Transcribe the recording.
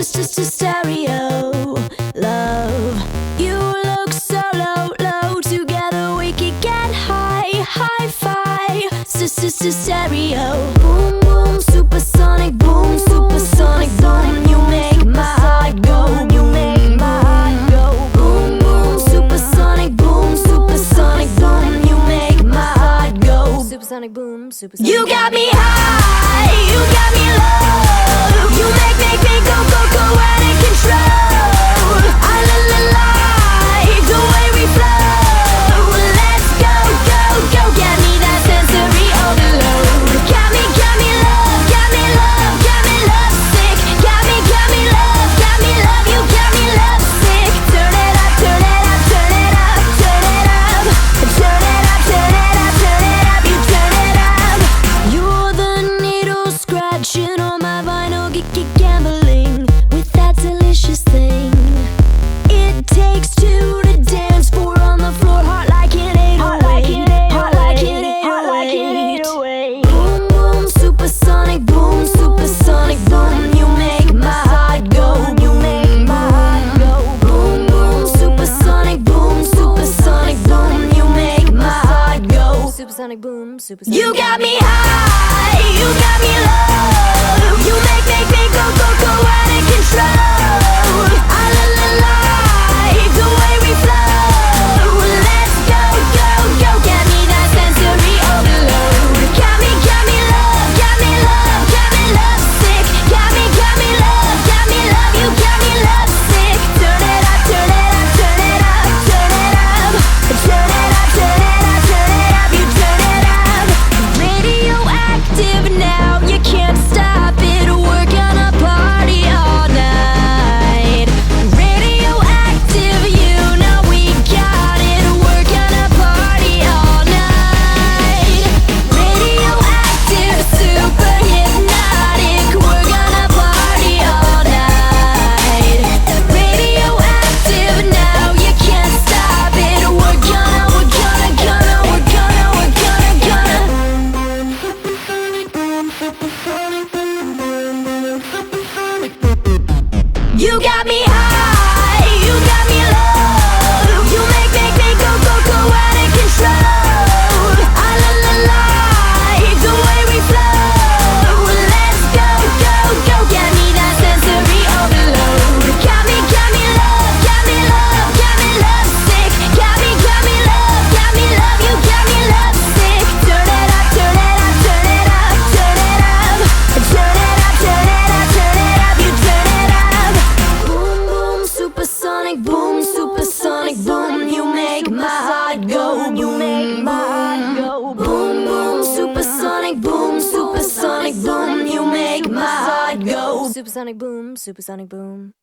stereo. Love, you look so low. Together we could get high. Hi-fi, stereo. Boom boom, supersonic boom, supersonic boom. You make my heart go. You make my heart go. Boom boom, supersonic boom, supersonic boom. You make my heart go. Supersonic boom, supersonic. You got me high, you got me low. You make me go out of control. I like the way we flow. Let's go. Get me that sensory overload. Got me love sick. Got me love. You got me love sick. Turn it up. You turn it up. You're the needle scratching on my vinyl, gambling with that delicious thing. It takes two to dance, four on the floor, heart like an 808. Heart like an 808. Boom boom, supersonic boom, supersonic boom. You make my heart go. You make my heart go. Boom boom, supersonic boom, supersonic boom. You make my heart go. Supersonic boom, supersonic. You got me high, you got me low. You make me go out of control. I like the way we flow. Let's go. Get me that sensory overload. Got me love sick. Got me love. You got me love sick. Turn it up. You turn it up. Radioactive now, you can't stop it. We're gonna party all night. Radioactive, you know we got it. We're gonna party all night. Radioactive, super hypnotic. We're gonna party all night. Radioactive now, you can't stop it. We're gonna. You got me high, you got me low. You make me go out of control. I like the way we flow. Let's go. Get me that sensory overload. Got me love sick. Got me love. You got me love sick. Turn it up. You turn it up. Boom boom, supersonic boom, supersonic boom. You make my heart go. You make my heart go. Boom boom, supersonic boom, supersonic boom. You make my heart go. Supersonic boom, supersonic boom.